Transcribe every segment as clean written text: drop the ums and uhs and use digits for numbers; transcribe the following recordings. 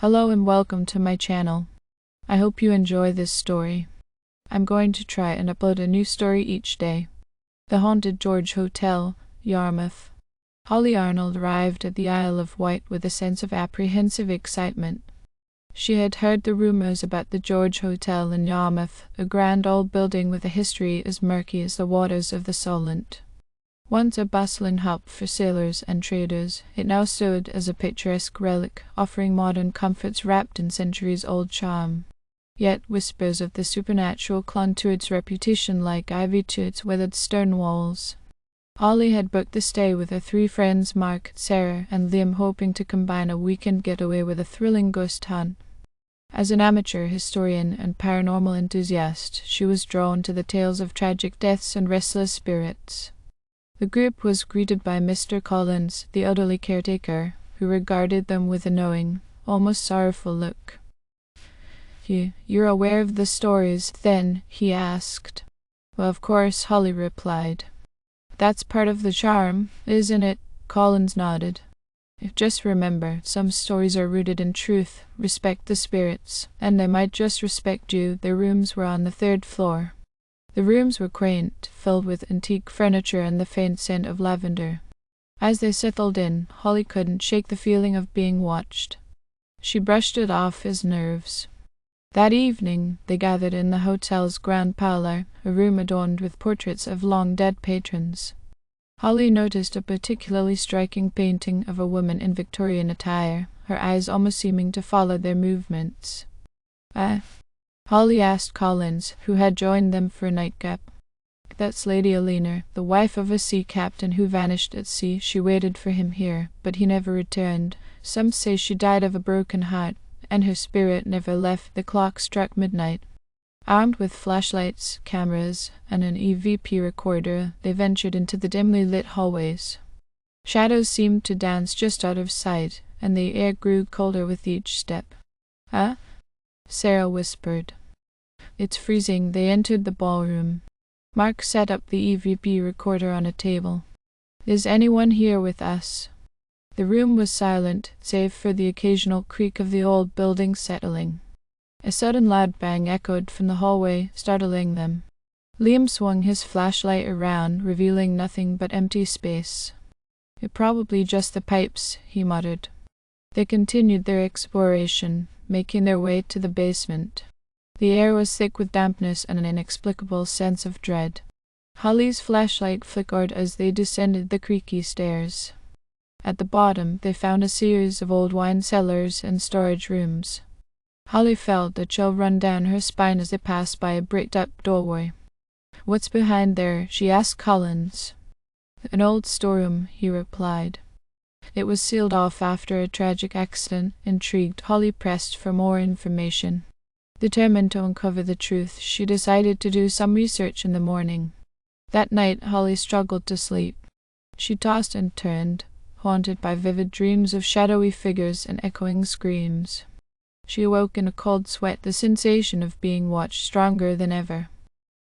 Hello and welcome to my channel. I hope you enjoy this story. I'm going to try and upload a new story each day. The Haunted George Hotel, Yarmouth. Holly Arnold arrived at the Isle of Wight with a sense of apprehensive excitement. She had heard the rumours about the George Hotel in Yarmouth, a grand old building with a history as murky as the waters of the Solent. Once a bustling hub for sailors and traders, it now stood as a picturesque relic, offering modern comforts wrapped in centuries-old charm. Yet whispers of the supernatural clung to its reputation like ivy to its weathered stone walls. Holly had booked the stay with her three friends Mark, Sarah, and Liam, hoping to combine a weekend getaway with a thrilling ghost hunt. As an amateur historian and paranormal enthusiast, she was drawn to the tales of tragic deaths and restless spirits. The group was greeted by Mr. Collins, the elderly caretaker, who regarded them with a knowing, almost sorrowful look. You're aware of the stories, then?" he asked. "Well, of course," Holly replied. "That's part of the charm, isn't it?" Collins nodded. "Just remember, some stories are rooted in truth. Respect the spirits, and they might just respect you." Their rooms were on the 3rd floor. The rooms were quaint, filled with antique furniture and the faint scent of lavender. As they settled in, Holly couldn't shake the feeling of being watched. She brushed it off as nerves. That evening, they gathered in the hotel's grand parlour, a room adorned with portraits of long-dead patrons. Holly noticed a particularly striking painting of a woman in Victorian attire, her eyes almost seeming to follow their movements. Holly asked Collins, who had joined them for a nightcap. "That's Lady Eleanor, the wife of a sea captain who vanished at sea. She waited for him here, but he never returned. Some say she died of a broken heart, and her spirit never left." The clock struck midnight. Armed with flashlights, cameras, and an EVP recorder, they ventured into the dimly lit hallways. Shadows seemed to dance just out of sight, and the air grew colder with each step. Sarah whispered. "It's freezing." They entered the ballroom. Mark set up the EVP recorder on a table. "Is anyone here with us?" The room was silent, save for the occasional creak of the old building settling. A sudden loud bang echoed from the hallway, startling them. Liam swung his flashlight around, revealing nothing but empty space. "It's probably just the pipes," he muttered. They continued their exploration, making their way to the basement. The air was thick with dampness and an inexplicable sense of dread. Holly's flashlight flickered as they descended the creaky stairs. At the bottom, they found a series of old wine cellars and storage rooms. Holly felt a chill run down her spine as they passed by a bricked-up doorway. "What's behind there?" she asked Collins. "An old storeroom," he replied. "It was sealed off after a tragic accident." Intrigued, Holly pressed for more information. Determined to uncover the truth, she decided to do some research in the morning. That night, Holly struggled to sleep. She tossed and turned, haunted by vivid dreams of shadowy figures and echoing screams. She awoke in a cold sweat, the sensation of being watched stronger than ever.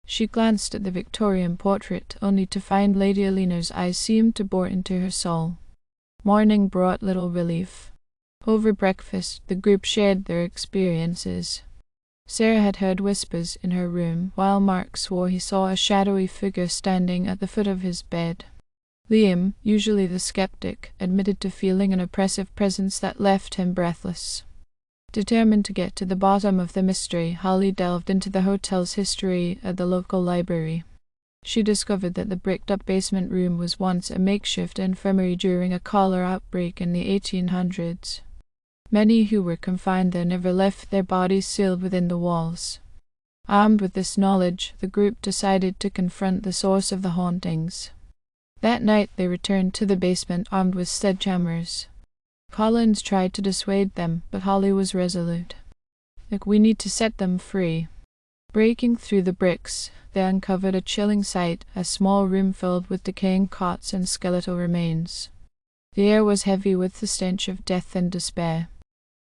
She glanced at the Victorian portrait, only to find Lady Eleanor's eyes seemed to bore into her soul. Morning brought little relief. Over breakfast, the group shared their experiences. Sarah had heard whispers in her room, while Mark swore he saw a shadowy figure standing at the foot of his bed. Liam, usually the skeptic, admitted to feeling an oppressive presence that left him breathless. Determined to get to the bottom of the mystery, Holly delved into the hotel's history at the local library. She discovered that the bricked-up basement room was once a makeshift infirmary during a cholera outbreak in the 1800s. Many who were confined there never left, their bodies sealed within the walls. Armed with this knowledge, the group decided to confront the source of the hauntings. That night they returned to the basement armed with sledgehammers. Collins tried to dissuade them, but Holly was resolute. "Look, we need to set them free." Breaking through the bricks, they uncovered a chilling sight, a small room filled with decaying cots and skeletal remains. The air was heavy with the stench of death and despair.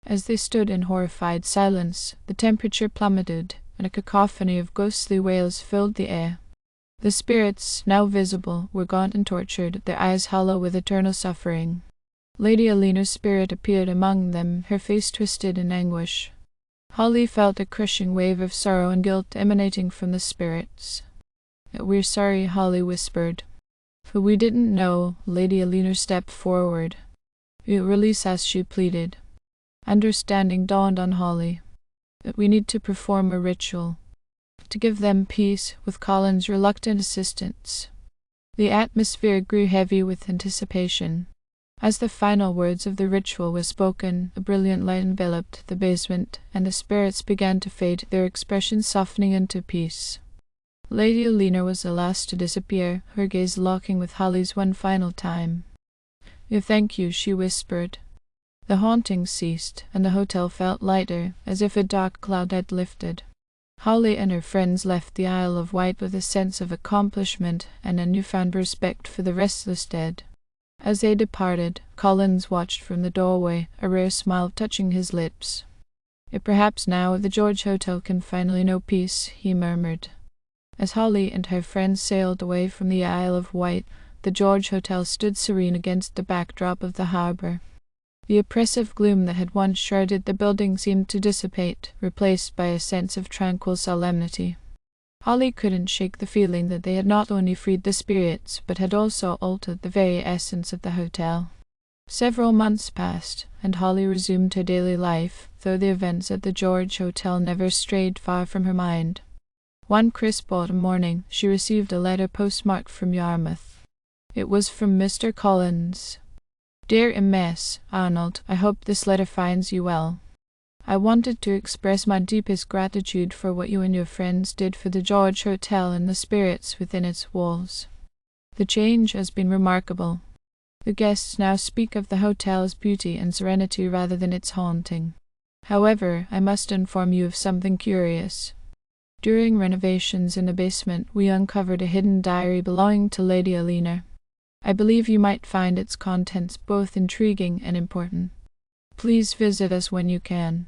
As they stood in horrified silence, the temperature plummeted, and a cacophony of ghostly wails filled the air. The spirits, now visible, were gaunt and tortured, their eyes hollow with eternal suffering. Lady Eleanor's spirit appeared among them, her face twisted in anguish. Holly felt a crushing wave of sorrow and guilt emanating from the spirits. "We're sorry," Holly whispered. "But we didn't know." Lady Eleanor stepped forward. "Release us," she pleaded. Understanding dawned on Holly. "We need to perform a ritual to give them peace," with Colin's reluctant assistance. The atmosphere grew heavy with anticipation. As the final words of the ritual were spoken, a brilliant light enveloped the basement, and the spirits began to fade, their expressions softening into peace. Lady Eleanor was the last to disappear, her gaze locking with Holly's one final time. "Thank you," she whispered. The haunting ceased, and the hotel felt lighter, as if a dark cloud had lifted. Holly and her friends left the Isle of Wight with a sense of accomplishment and a newfound respect for the restless dead. As they departed, Collins watched from the doorway, a rare smile touching his lips. "Perhaps now the George Hotel can finally know peace," he murmured. As Holly and her friends sailed away from the Isle of Wight, the George Hotel stood serene against the backdrop of the harbour. The oppressive gloom that had once shrouded the building seemed to dissipate, replaced by a sense of tranquil solemnity. Holly couldn't shake the feeling that they had not only freed the spirits, but had also altered the very essence of the hotel. Several months passed, and Holly resumed her daily life, though the events at the George Hotel never strayed far from her mind. One crisp autumn morning, she received a letter postmarked from Yarmouth. It was from Mr. Collins. "Dear M.S. Arnold, I hope this letter finds you well. I wanted to express my deepest gratitude for what you and your friends did for the George Hotel and the spirits within its walls. The change has been remarkable. The guests now speak of the hotel's beauty and serenity rather than its haunting. However, I must inform you of something curious. During renovations in the basement, we uncovered a hidden diary belonging to Lady Eleanor. I believe you might find its contents both intriguing and important. Please visit us when you can.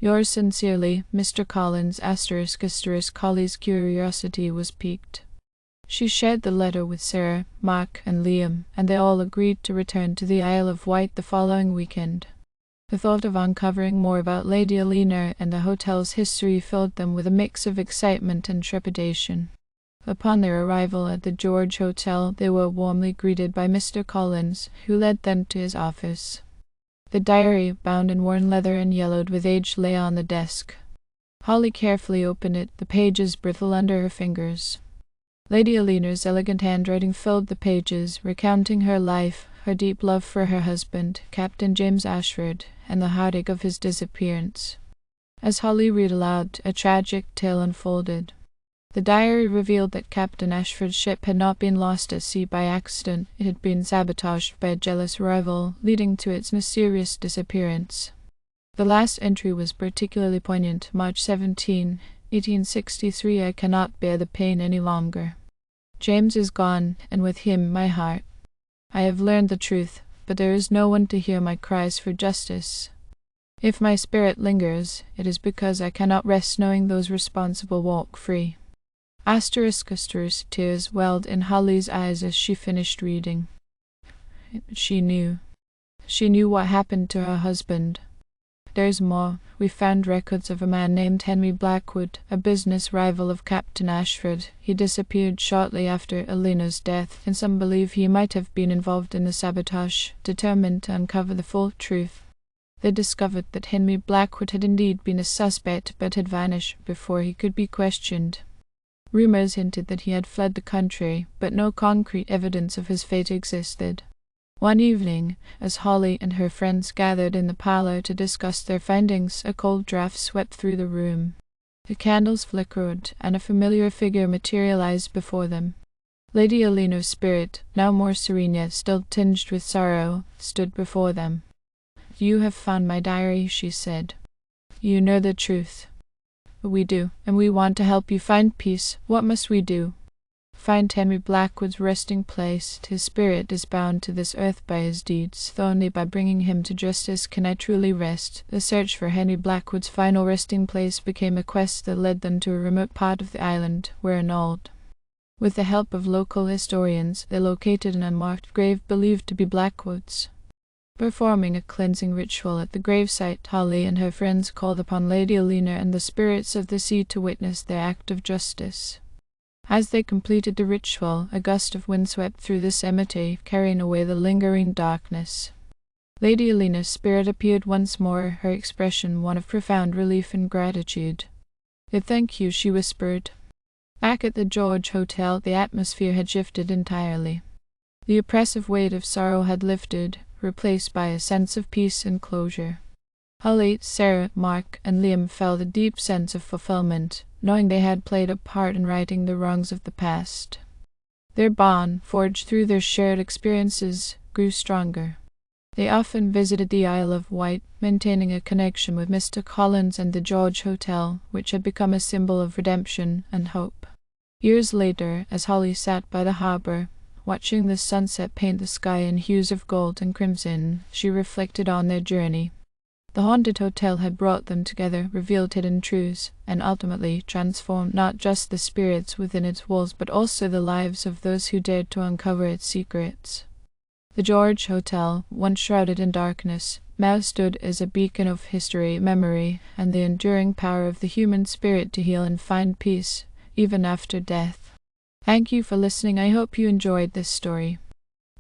Yours sincerely, Mr. Collins. **** Holly's curiosity was piqued. She shared the letter with Sarah, Mark, and Liam, and they all agreed to return to the Isle of Wight the following weekend. The thought of uncovering more about Lady Eleanor and the hotel's history filled them with a mix of excitement and trepidation. Upon their arrival at the George Hotel, they were warmly greeted by Mr. Collins, who led them to his office. The diary, bound in worn leather and yellowed with age, lay on the desk. Holly carefully opened it, the pages brittle under her fingers. Lady Eleanor's elegant handwriting filled the pages, recounting her life, her deep love for her husband, Captain James Ashford, and the heartache of his disappearance. As Holly read aloud, a tragic tale unfolded. The diary revealed that Captain Ashford's ship had not been lost at sea by accident. It had been sabotaged by a jealous rival, leading to its mysterious disappearance. The last entry was particularly poignant. March 17, 1863. I cannot bear the pain any longer. James is gone, and with him my heart. I have learned the truth, but there is no one to hear my cries for justice. If my spirit lingers, it is because I cannot rest knowing those responsible walk free." Tears welled in Holly's eyes as she finished reading. She knew. She knew what happened to her husband. There's more. We found records of a man named Henry Blackwood, a business rival of Captain Ashford. He disappeared shortly after Eleanor's death, and some believe he might have been involved in the sabotage. Determined to uncover the full truth, they discovered that Henry Blackwood had indeed been a suspect, but had vanished before he could be questioned. Rumors hinted that he had fled the country, but no concrete evidence of his fate existed. One evening, as Holly and her friends gathered in the parlour to discuss their findings, a cold draught swept through the room. The candles flickered, and a familiar figure materialized before them. Lady Eleanor's spirit, now more serene yet still tinged with sorrow, stood before them. "You have found my diary," she said. "You know the truth." "We do, and we want to help you find peace. What must we do?" "Find Henry Blackwood's resting place. His spirit is bound to this earth by his deeds, though only by bringing him to justice can I truly rest." The search for Henry Blackwood's final resting place became a quest that led them to a remote part of the island, where annulled. With the help of local historians, they located an unmarked grave believed to be Blackwood's. Performing a cleansing ritual at the gravesite, Holly and her friends called upon Lady Alina and the spirits of the sea to witness their act of justice. As they completed the ritual, a gust of wind swept through the cemetery, carrying away the lingering darkness. Lady Alina's spirit appeared once more, her expression one of profound relief and gratitude. "Thank you," she whispered. Back at the George Hotel, the atmosphere had shifted entirely. The oppressive weight of sorrow had lifted, replaced by a sense of peace and closure. Holly, Sarah, Mark, and Liam felt a deep sense of fulfillment, knowing they had played a part in righting the wrongs of the past. Their bond, forged through their shared experiences, grew stronger. They often visited the Isle of Wight, maintaining a connection with Mr. Collins and the George Hotel, which had become a symbol of redemption and hope. Years later, as Holly sat by the harbour, watching the sunset paint the sky in hues of gold and crimson, she reflected on their journey. The haunted hotel had brought them together, revealed hidden truths, and ultimately transformed not just the spirits within its walls, but also the lives of those who dared to uncover its secrets. The George Hotel, once shrouded in darkness, now stood as a beacon of history, memory, and the enduring power of the human spirit to heal and find peace, even after death. Thank you for listening. I hope you enjoyed this story.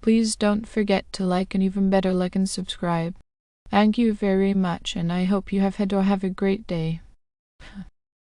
Please don't forget to like, and even better, like and subscribe. Thank you very much, and I hope you have had a great day.